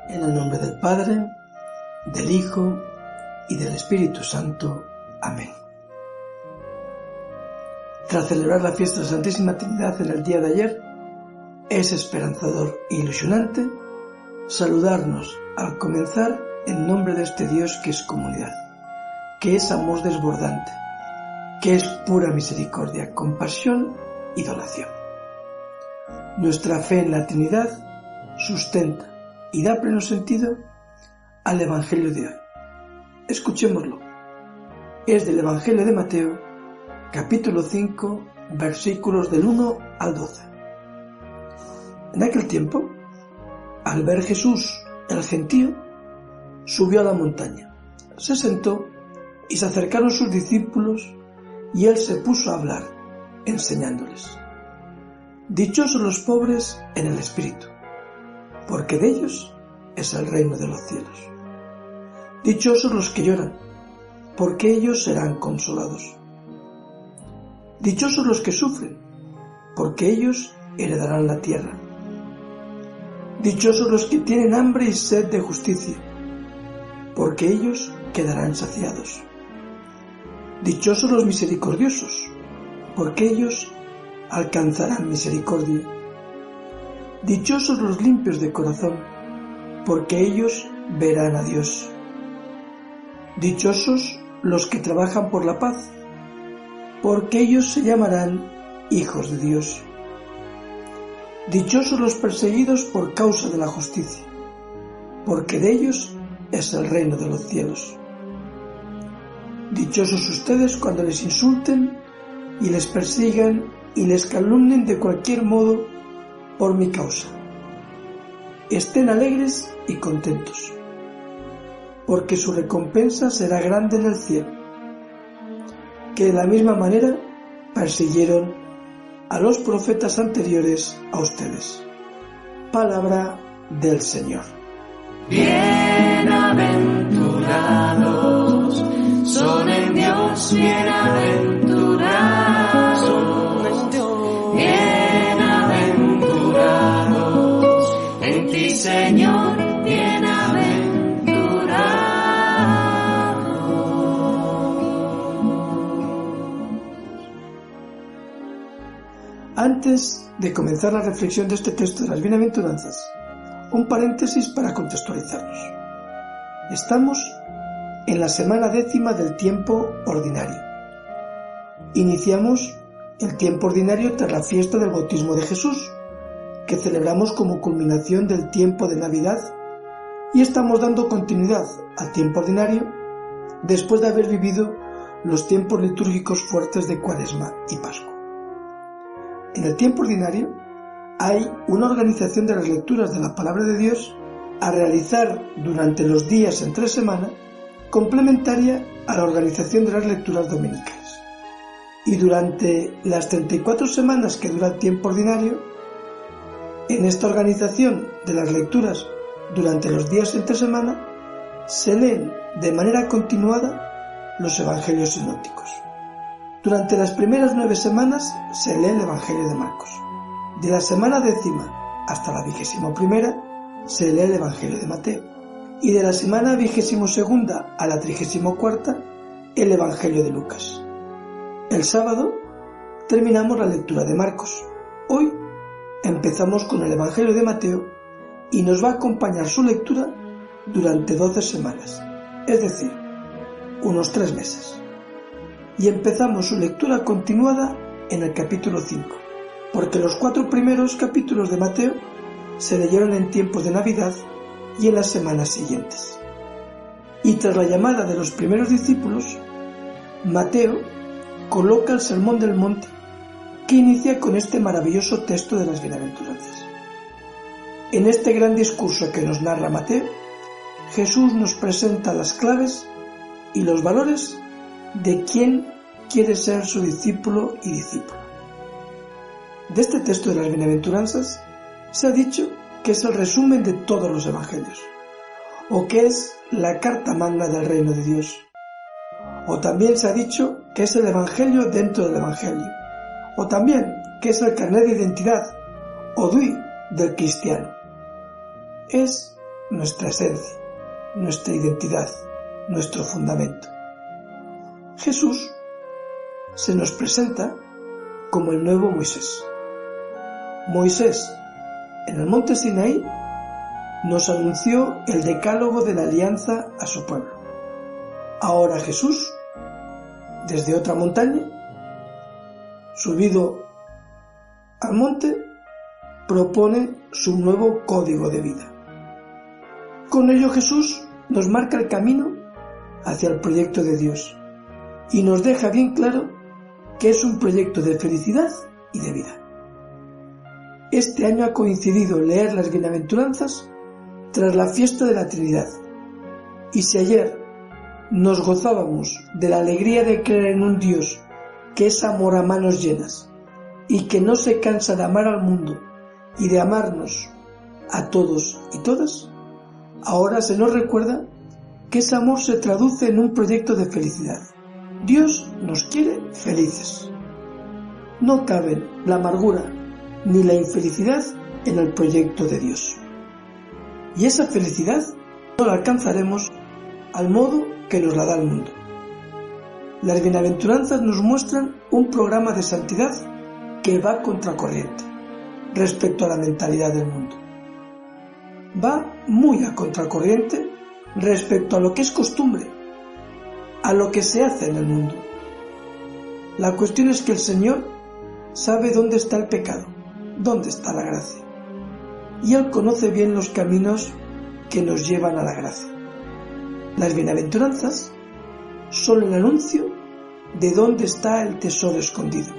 En el nombre del Padre, del Hijo y del Espíritu Santo. Amén. Tras celebrar la fiesta de la Santísima Trinidad en el día de ayer, es esperanzador e ilusionante saludarnos al comenzar en nombre de este Dios que es comunidad, que es amor desbordante, que es pura misericordia, compasión y donación. Nuestra fe en la Trinidad sustenta y da pleno sentido al Evangelio de hoy. Escuchémoslo. Es del Evangelio de Mateo, capítulo 5, versículos del 1 al 12. En aquel tiempo, al ver Jesús el gentío, subió a la montaña, se sentó y se acercaron sus discípulos y él se puso a hablar, enseñándoles. Dichosos los pobres en el espíritu, porque de ellos es el reino de los cielos. Dichosos los que lloran, porque ellos serán consolados. Dichosos los que sufren, porque ellos heredarán la tierra. Dichosos los que tienen hambre y sed de justicia, porque ellos quedarán saciados. Dichosos los misericordiosos, porque ellos alcanzarán misericordia. Dichosos los limpios de corazón, porque ellos verán a Dios. Dichosos los que trabajan por la paz, porque ellos se llamarán hijos de Dios. Dichosos los perseguidos por causa de la justicia, porque de ellos es el reino de los cielos. Dichosos ustedes cuando les insulten y les persigan y les calumnien de cualquier modo por mi causa. Estén alegres y contentos, porque su recompensa será grande en el cielo, que de la misma manera persiguieron a los profetas anteriores a ustedes. Palabra del Señor. Bienaventurados son en Dios, bienaventurados, bienaventurados en ti, Señor, Antes de comenzar la reflexión de este texto de las bienaventuranzas, un paréntesis para contextualizarnos. Estamos en la semana 10ª del tiempo ordinario. Iniciamos el tiempo ordinario tras la fiesta del bautismo de Jesús, que celebramos como culminación del tiempo de Navidad, y estamos dando continuidad al tiempo ordinario después de haber vivido los tiempos litúrgicos fuertes de Cuaresma y Pascua. En el tiempo ordinario hay una organización de las lecturas de la Palabra de Dios a realizar durante los días entre semana, complementaria a la organización de las lecturas dominicales. Y durante las 34 semanas que dura el tiempo ordinario, en esta organización de las lecturas durante los días entre semana, se leen de manera continuada los evangelios sinópticos. Durante las primeras 9 semanas se lee el Evangelio de Marcos. De la semana 10ª hasta la 21ª se lee el Evangelio de Mateo. Y de la semana 22ª a la 34ª el Evangelio de Lucas. El sábado terminamos la lectura de Marcos. Hoy empezamos con el Evangelio de Mateo y nos va a acompañar su lectura durante 12 semanas, es decir, unos 3 meses. Y empezamos su lectura continuada en el capítulo 5, porque los 4 primeros capítulos de Mateo se leyeron en tiempos de Navidad y en las semanas siguientes. Y tras la llamada de los primeros discípulos, Mateo coloca el Sermón del Monte, que inicia con este maravilloso texto de las bienaventuranzas. En este gran discurso que nos narra Mateo, Jesús nos presenta las claves y los valores de quién quiere ser su discípulo y discípula. De este texto de las bienaventuranzas se ha dicho que es el resumen de todos los evangelios, o que es la carta magna del reino de Dios, o también se ha dicho que es el evangelio dentro del evangelio, o también que es el carnet de identidad o DUI del cristiano. Es nuestra esencia, nuestra identidad, nuestro fundamento. Jesús se nos presenta como el nuevo Moisés. Moisés, en el monte Sinaí, nos anunció el decálogo de la alianza a su pueblo. Ahora Jesús, desde otra montaña, subido al monte, propone su nuevo código de vida. Con ello Jesús nos marca el camino hacia el proyecto de Dios y nos deja bien claro que es un proyecto de felicidad y de vida. Este año ha coincidido leer las bienaventuranzas tras la fiesta de la Trinidad, y si ayer nos gozábamos de la alegría de creer en un Dios que es amor a manos llenas y que no se cansa de amar al mundo y de amarnos a todos y todas, ahora se nos recuerda que ese amor se traduce en un proyecto de felicidad. Dios nos quiere felices. No caben la amargura ni la infelicidad en el proyecto de Dios. Y esa felicidad no la alcanzaremos al modo que nos la da el mundo. Las bienaventuranzas nos muestran un programa de santidad que va contracorriente respecto a la mentalidad del mundo. Va muy a contracorriente respecto a lo que es costumbre, a lo que se hace en el mundo. La cuestión es que el Señor sabe dónde está el pecado, dónde está la gracia, y Él conoce bien los caminos que nos llevan a la gracia. Las bienaventuranzas son el anuncio de dónde está el tesoro escondido,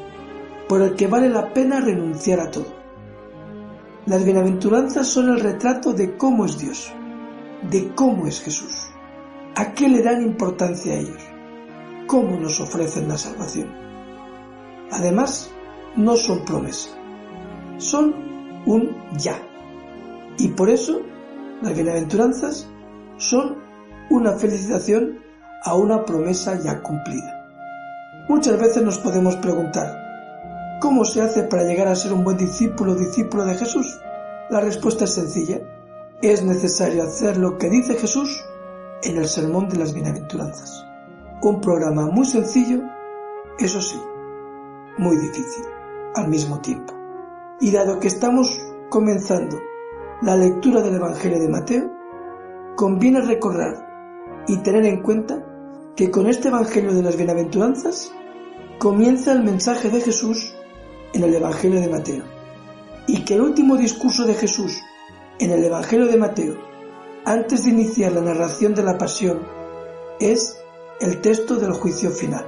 por el que vale la pena renunciar a todo. Las bienaventuranzas son el retrato de cómo es Dios, de cómo es Jesús, a qué le dan importancia a ellos, cómo nos ofrecen la salvación. Además, no son promesas, son un ya. Y por eso, las bienaventuranzas son una felicitación a una promesa ya cumplida. Muchas veces nos podemos preguntar, ¿cómo se hace para llegar a ser un buen discípulo o discípulo de Jesús? La respuesta es sencilla. Es necesario hacer lo que dice Jesús en el Sermón de las Bienaventuranzas. Un programa muy sencillo, eso sí, muy difícil al mismo tiempo. Y dado que estamos comenzando la lectura del Evangelio de Mateo, conviene recordar y tener en cuenta que con este Evangelio de las Bienaventuranzas comienza el mensaje de Jesús en el Evangelio de Mateo, y que el último discurso de Jesús en el Evangelio de Mateo, antes de iniciar la narración de la pasión, es el texto del juicio final,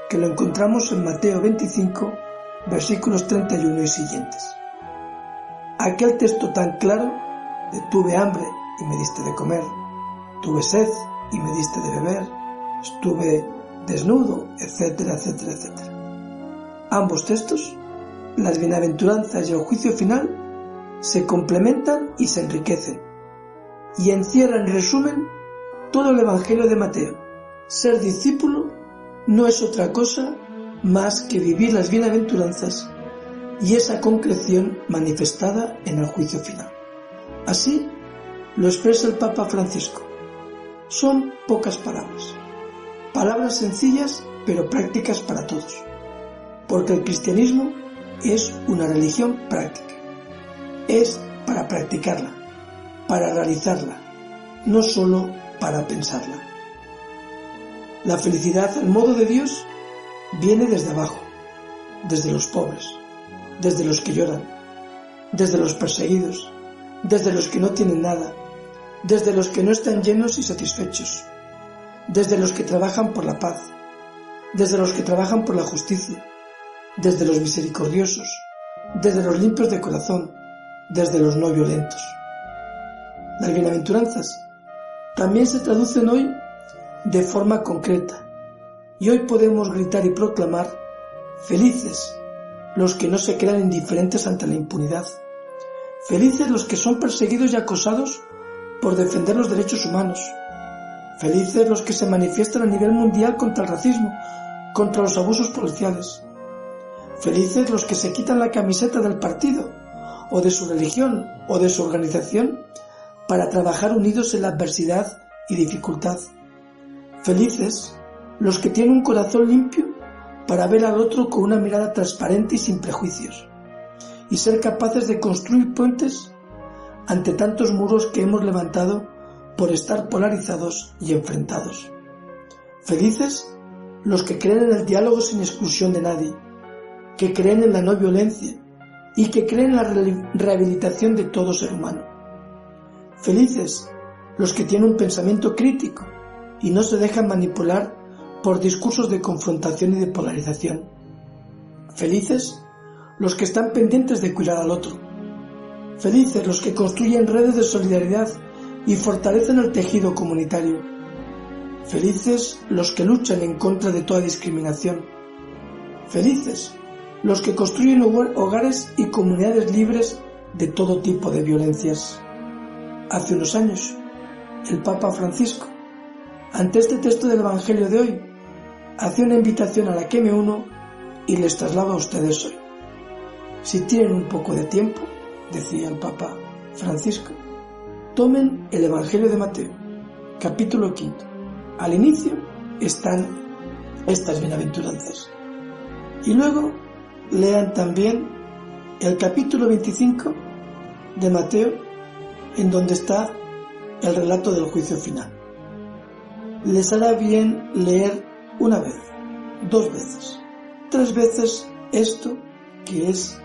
que lo encontramos en Mateo 25, versículos 31 y siguientes. Aquel texto tan claro de tuve hambre y me diste de comer, tuve sed y me diste de beber, estuve desnudo, etcétera, etcétera, etcétera. Ambos textos, las bienaventuranzas y el juicio final, se complementan y se enriquecen, y encierran en resumen todo el Evangelio de Mateo. Ser discípulo no es otra cosa más que vivir las bienaventuranzas y esa concreción manifestada en el juicio final. Así lo expresa el Papa Francisco. Son pocas palabras, palabras sencillas pero prácticas para todos, porque el cristianismo es una religión práctica. Es para practicarla, para realizarla, no solo para pensarla. La felicidad al modo de Dios viene desde abajo, desde los pobres, desde los que lloran, desde los perseguidos, desde los que no tienen nada, desde los que no están llenos y satisfechos, desde los que trabajan por la paz, desde los que trabajan por la justicia, desde los misericordiosos, desde los limpios de corazón, desde los no violentos. Las bienaventuranzas también se traducen hoy de forma concreta, y hoy podemos gritar y proclamar: felices los que no se quedan indiferentes ante la impunidad, felices los que son perseguidos y acosados por defender los derechos humanos, felices los que se manifiestan a nivel mundial contra el racismo, contra los abusos policiales, felices los que se quitan la camiseta del partido o de su religión o de su organización para trabajar unidos en la adversidad y dificultad. Felices los que tienen un corazón limpio para ver al otro con una mirada transparente y sin prejuicios, y ser capaces de construir puentes ante tantos muros que hemos levantado por estar polarizados y enfrentados. Felices los que creen en el diálogo sin exclusión de nadie, que creen en la no violencia y que creen en la rehabilitación de todo ser humano. Felices los que tienen un pensamiento crítico y no se dejan manipular por discursos de confrontación y de polarización. Felices los que están pendientes de cuidar al otro. Felices los que construyen redes de solidaridad y fortalecen el tejido comunitario. Felices los que luchan en contra de toda discriminación. Felices los que construyen hogares y comunidades libres de todo tipo de violencias. Hace unos años, el Papa Francisco, ante este texto del Evangelio de hoy, hacía una invitación a la que me uno y les traslado a ustedes hoy. Si tienen un poco de tiempo, decía el Papa Francisco, tomen el Evangelio de Mateo, capítulo 5. Al inicio están estas bienaventuranzas. Y luego lean también el capítulo 25 de Mateo, en donde está el relato del juicio final. Les hará bien leer una vez, 2 veces, 3 veces esto que es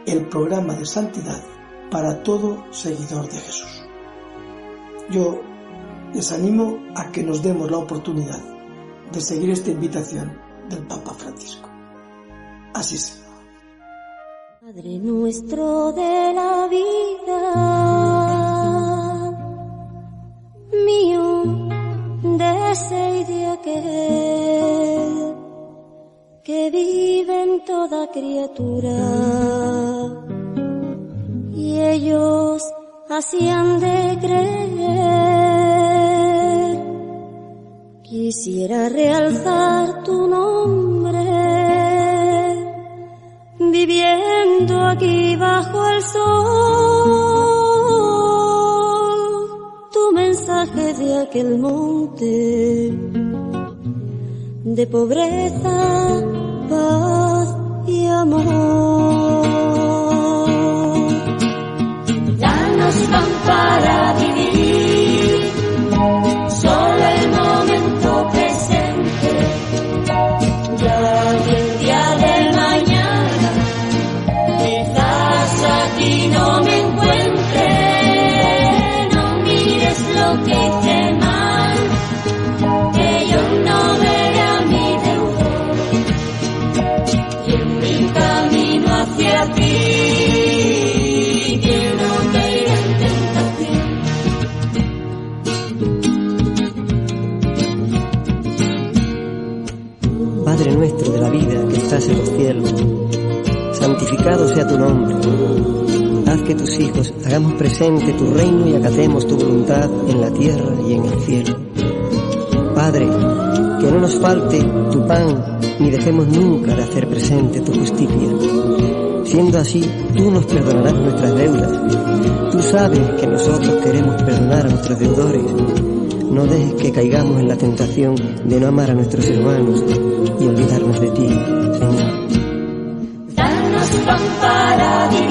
el programa de santidad para todo seguidor de Jesús. Yo les animo a que nos demos la oportunidad de seguir esta invitación del Papa Francisco. Así sea. Padre nuestro de la vida, mío, de ese y de aquel que vive en toda criatura, y ellos así han de creer. Quisiera realzar tu nombre, viviendo aquí bajo el sol, tu mensaje de aquel monte de pobreza, paz y amor. Danos pan para vivir, solo el momento presente, ya que el día del mañana quizás aquí no me encuentre. No mires lo que hice mal, que yo no veré a mi deudor, y en mi camino hacia ti quiero caer en tentación. Padre nuestro de la vida que estás en los cielos, santificado sea tu nombre. Haz que tus hijos hagamos presente tu reino y acatemos tu voluntad en la tierra y en el cielo. Padre, que no nos falte tu pan, ni dejemos nunca de hacer presente tu justicia. Siendo así, tú nos perdonarás nuestras deudas. Tú sabes que nosotros queremos perdonar a nuestros deudores. No dejes que caigamos en la tentación de no amar a nuestros hermanos y olvidarnos de ti, Señor. Danos pan para vivir.